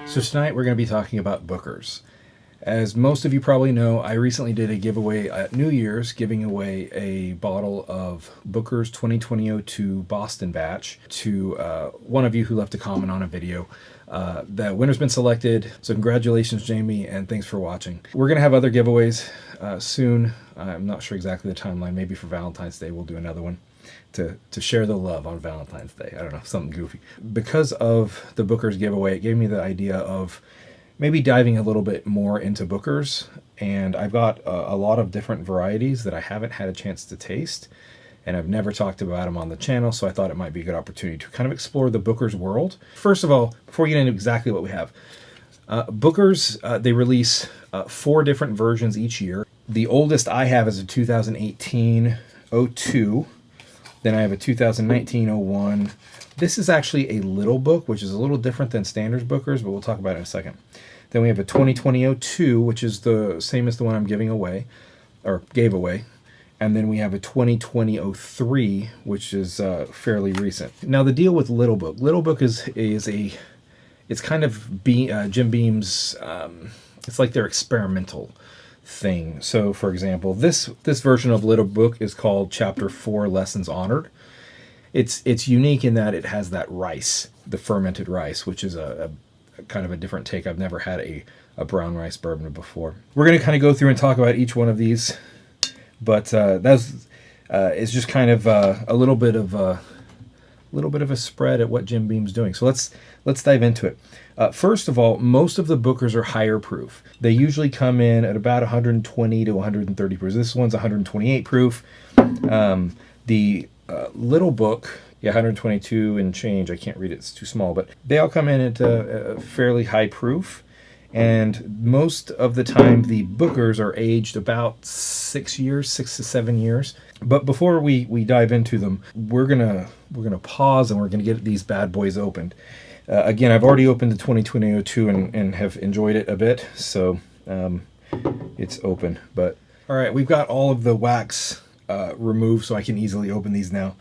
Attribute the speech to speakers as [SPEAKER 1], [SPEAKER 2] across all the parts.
[SPEAKER 1] So tonight we're going to be talking about Bookers. As most of you probably know, I recently did a giveaway at New Year's, giving away a bottle of Bookers 2020-02 Boston batch to one of you who left a comment on a video. The winner's been selected, so congratulations, Jamie, and thanks for watching. We're going to have other giveaways soon. I'm not sure exactly the timeline. Maybe for Valentine's Day we'll do another one to share the love on Valentine's Day. I don't know, something goofy. Because of the Bookers giveaway, it gave me the idea of maybe diving a little bit more into Bookers, and I've got a lot of different varieties that I haven't had a chance to taste, and I've never talked about them on the channel, so I thought it might be a good opportunity to kind of explore the Bookers world. First of all, before we get into exactly what we have, Bookers, they release 4 different versions each year. The oldest I have is a 2018-02. Then I have a 2019-01. This is actually a little book, which is a little different than standard Bookers, but we'll talk about it in a second. Then we have a 2020-02, which is the same as the one I'm giving away, or gave away. And then we have a 2020-03, which is fairly recent. Now the deal with Little Book is it's kind of Jim Beam's, it's like their experimental thing. So for example, this version of Little Book is called Chapter 4 Lessons Honored. It's unique in that it has that rice, the fermented rice, which is a kind of a different take. I've never had a brown rice bourbon before. We're going to kind of go through and talk about each one of these, but it's just kind of a little bit of a spread at what Jim Beam's doing. So let's dive into it. First of all, most of the Bookers are higher proof. They usually come in at about 120 to 130 proof. This one's 128 proof. The Little Book, 122 and change. I can't read it, it's too small, but they all come in at a fairly high proof. And most of the time, the Bookers are aged about 6 to 7 years. But before we dive into them, we're gonna pause and we're gonna get these bad boys opened. Again, I've already opened the 2020-02 and have enjoyed it a bit, so it's open. But all right, we've got all of the wax removed, so I can easily open these now.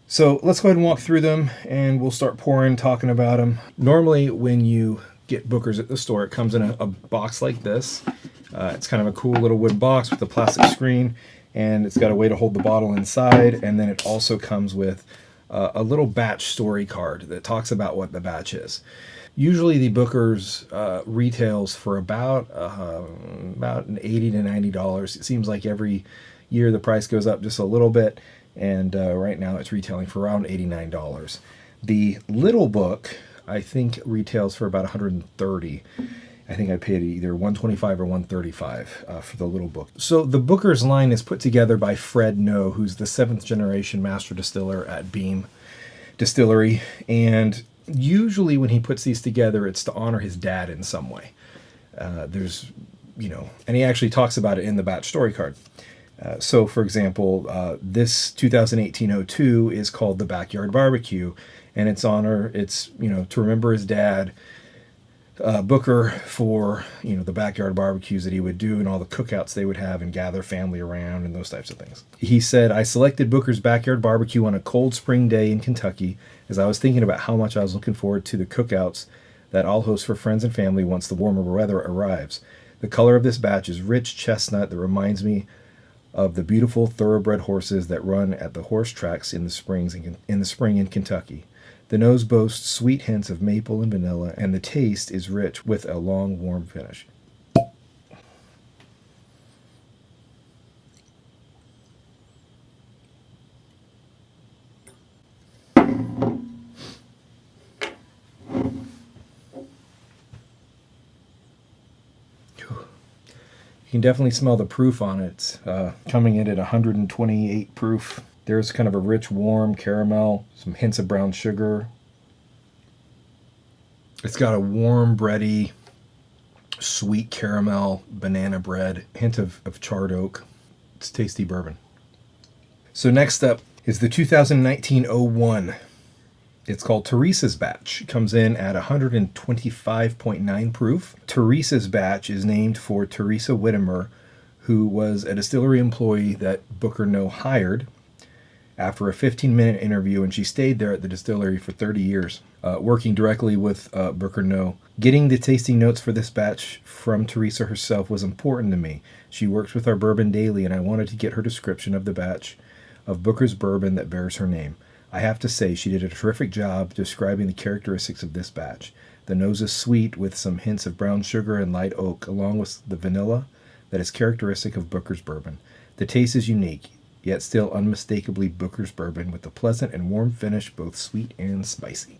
[SPEAKER 1] So let's go ahead and walk through them, and we'll start pouring, talking about them. Normally, when you get Bookers at the store, it comes in a box like this. It's kind of a cool little wood box with a plastic screen, and it's got a way to hold the bottle inside, and then it also comes with a little batch story card that talks about what the batch is. Usually the Bookers retails for about $80 to $90. It seems like every year the price goes up just a little bit, and right now it's retailing for around $89. The Little Book, I think, retails for about $130. I think I paid either $125 or $135 for the Little Book. So the Bookers line is put together by Fred No, who's the 7th generation master distiller at Beam Distillery. And usually when he puts these together, it's to honor his dad in some way. And he actually talks about it in the batch story card. So for example, this 2018-02 is called the Backyard Barbecue, and it's to remember his dad, Booker, for the backyard barbecues that he would do and all the cookouts they would have and gather family around and those types of things. He said, "I selected Booker's Backyard Barbecue on a cold spring day in Kentucky as I was thinking about how much I was looking forward to the cookouts that I'll host for friends and family once the warmer weather arrives. The color of this batch is rich chestnut that reminds me of the beautiful thoroughbred horses that run at the horse tracks in the spring in Kentucky. The nose boasts sweet hints of maple and vanilla, and the taste is rich with a long, warm finish." You can definitely smell the proof on it. Coming in at 128 proof. There's kind of a rich, warm caramel, some hints of brown sugar. It's got a warm, bready, sweet caramel, banana bread, hint of charred oak. It's tasty bourbon. So next up is the 2019-01. It's called Teresa's Batch. It comes in at 125.9 proof. Teresa's Batch is named for Teresa Whittemer, who was a distillery employee that Booker No hired. after a 15-minute interview, and she stayed there at the distillery for 30 years, working directly with Booker No. Getting the tasting notes for this batch from Teresa herself was important to me. She works with our bourbon daily, and I wanted to get her description of the batch of Booker's Bourbon that bears her name. I have to say, she did a terrific job describing the characteristics of this batch. The nose is sweet with some hints of brown sugar and light oak, along with the vanilla that is characteristic of Booker's Bourbon. The taste is unique, yet still unmistakably Booker's Bourbon, with a pleasant and warm finish, both sweet and spicy.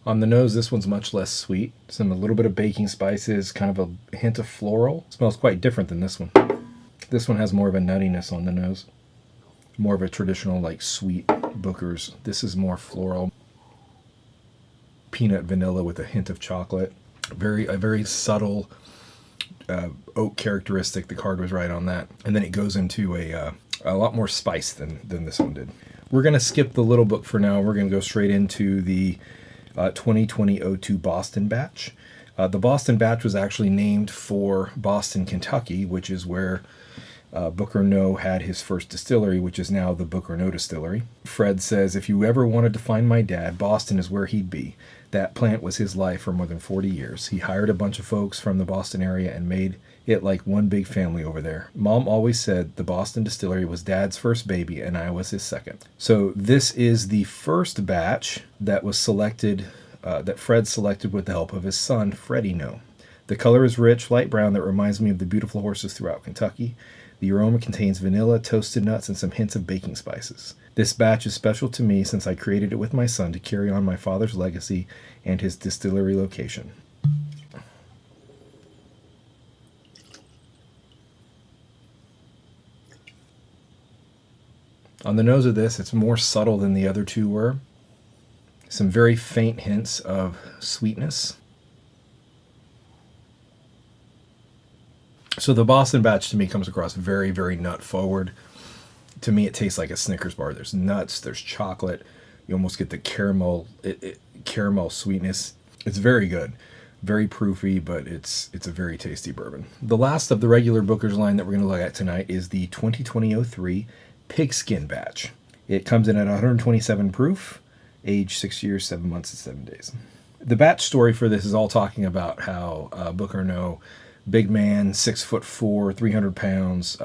[SPEAKER 1] On the nose, this one's much less sweet. A little bit of baking spices, kind of a hint of floral. It smells quite different than this one. This one has more of a nuttiness on the nose. More of a traditional, like, sweet Booker's. This is more floral. Peanut vanilla with a hint of chocolate. A very subtle oak characteristic. The card was right on that. And then it goes into a lot more spice than this one did. We're going to skip the little book for now. We're going to go straight into the 2020-02 Boston batch. The Boston batch was actually named for Boston, Kentucky, which is where Booker No had his first distillery, which is now the Booker No Distillery. Fred says, if you ever wanted to find my dad, Boston is where he'd be. That plant was his life for more than 40 years. He hired a bunch of folks from the Boston area and made it like one big family over there. Mom always said the Boston Distillery was Dad's first baby and I was his second. So this is the first batch that was selected, that Fred selected with the help of his son, Freddie No. The color is rich, light brown that reminds me of the beautiful horses throughout Kentucky. The aroma contains vanilla, toasted nuts, and some hints of baking spices. This batch is special to me since I created it with my son to carry on my father's legacy and his distillery location. On the nose of this, it's more subtle than the other two were. Some very faint hints of sweetness. So the Boston batch to me comes across very, very nut forward. To me, it tastes like a Snickers bar. There's nuts, there's chocolate. You almost get the caramel sweetness. It's very good. Very proofy, but it's a very tasty bourbon. The last of the regular Booker's line that we're going to look at tonight is the 2020-03 Pigskin batch. It comes in at 127 proof, age 6 years, 7 months, and 7 days. The batch story for this is all talking about how Booker No, big man, 6'4", 300 pounds.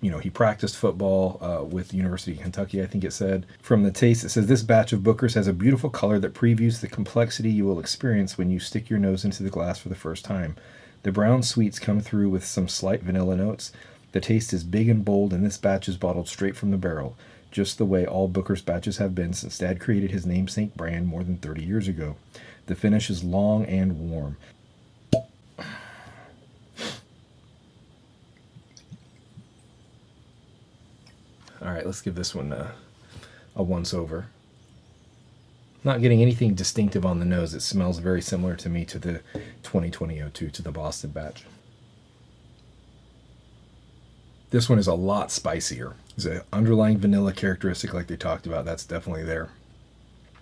[SPEAKER 1] He practiced football with the University of Kentucky, I think it said. From the taste, it says, this batch of Booker's has a beautiful color that previews the complexity you will experience when you stick your nose into the glass for the first time. The brown sweets come through with some slight vanilla notes. The taste is big and bold, and this batch is bottled straight from the barrel, just the way all Booker's batches have been since Dad created his namesake brand more than 30 years ago. The finish is long and warm. All right, let's give this one a once-over. Not getting anything distinctive on the nose. It smells very similar to me to the 2020-02, to the Boston batch. This one is a lot spicier. There's an underlying vanilla characteristic like they talked about. That's definitely there.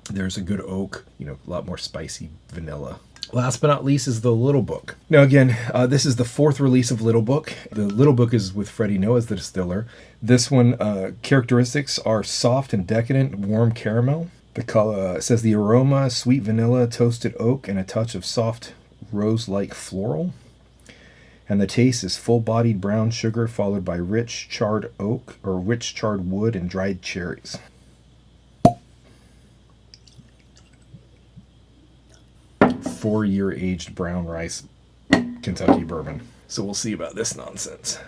[SPEAKER 1] There's a good oak, a lot more spicy vanilla. Last but not least is the Little Book. Now again, this is the fourth release of Little Book. The Little Book is with Freddie No as the distiller. This one, characteristics are soft and decadent, warm caramel. The color says the aroma, sweet vanilla, toasted oak, and a touch of soft rose-like floral. And the taste is full-bodied brown sugar followed by rich charred oak or rich charred wood and dried cherries. Four-year aged brown rice Kentucky bourbon. So we'll see about this nonsense.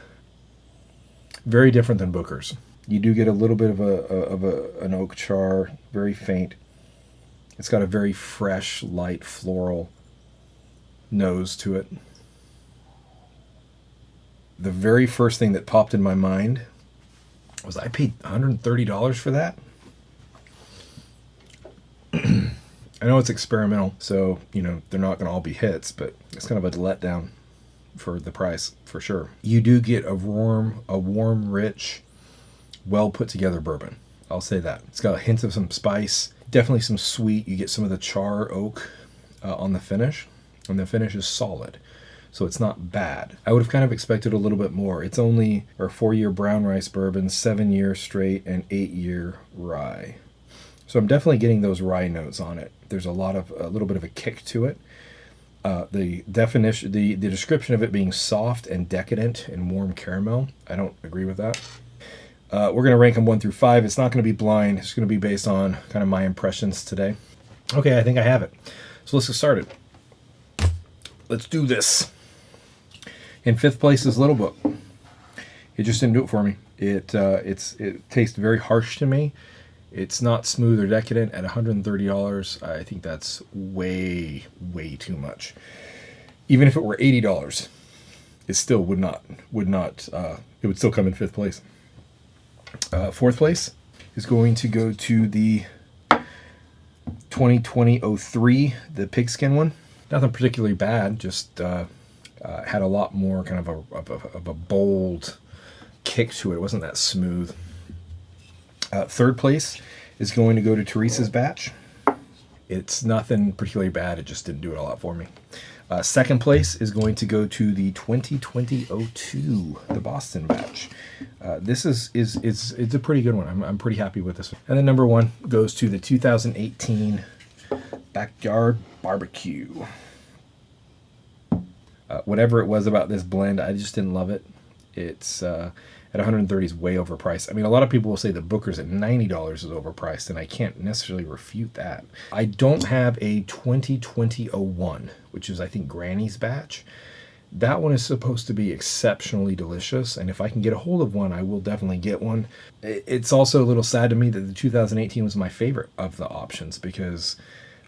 [SPEAKER 1] Very different than Booker's. You do get a little bit of an oak char, very faint. It's got a very fresh, light, floral nose to it. The very first thing that popped in my mind was I paid $130 for that. I know it's experimental, so, they're not going to all be hits, but it's kind of a letdown for the price, for sure. You do get a warm, rich, well put together bourbon. I'll say that. It's got a hint of some spice, definitely some sweet. You get some of the char oak on the finish, and the finish is solid. So it's not bad. I would have kind of expected a little bit more. It's only our 4-year brown rice bourbon, 7-year straight, and 8-year rye. So I'm definitely getting those rye notes on it. There's a little bit of a kick to it. The description of it being soft and decadent and warm caramel, I don't agree with that. We're going to rank them 1 through 5. It's not going to be blind. It's going to be based on kind of my impressions today. Okay, I think I have it. So let's get started. Let's do this. In 5th place is Little Book. It just didn't do it for me. It tastes very harsh to me. It's not smooth or decadent. At $130, I think that's way, way too much. Even if it were $80, it still would not. It would still come in 5th place. 4th place is going to go to the 2020-03, the pigskin one. Nothing particularly bad, just had a lot more kind of a bold kick to it. It wasn't that smooth. 3rd place is going to go to Teresa's batch. It's nothing particularly bad. It just didn't do it a lot for me. 2nd place is going to go to the 2020-02, the Boston batch. This is it's a pretty good one. I'm pretty happy with this one. And then number 1 goes to the 2018 Backyard Barbecue. Whatever it was about this blend, I just didn't love it. It's at $130 is way overpriced. I mean, a lot of people will say the Bookers at $90 is overpriced, and I can't necessarily refute that. I don't have a 2020-01, which is, I think, Granny's batch. That one is supposed to be exceptionally delicious, and if I can get a hold of one, I will definitely get one. It's also a little sad to me that the 2018 was my favorite of the options, because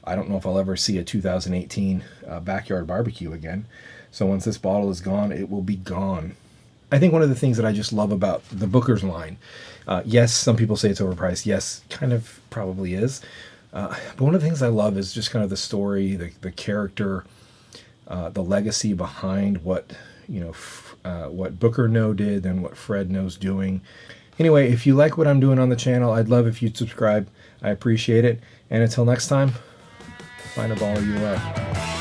[SPEAKER 1] I don't know if I'll ever see a 2018 Backyard Barbecue again. So once this bottle is gone, it will be gone. I think one of the things that I just love about the Bookers line, yes, some people say it's overpriced. Yes, kind of probably is. But one of the things I love is just kind of the story, the character, the legacy behind what Booker No did and what Fred No's doing. Anyway, if you like what I'm doing on the channel, I'd love if you'd subscribe. I appreciate it. And until next time, find a baller you love.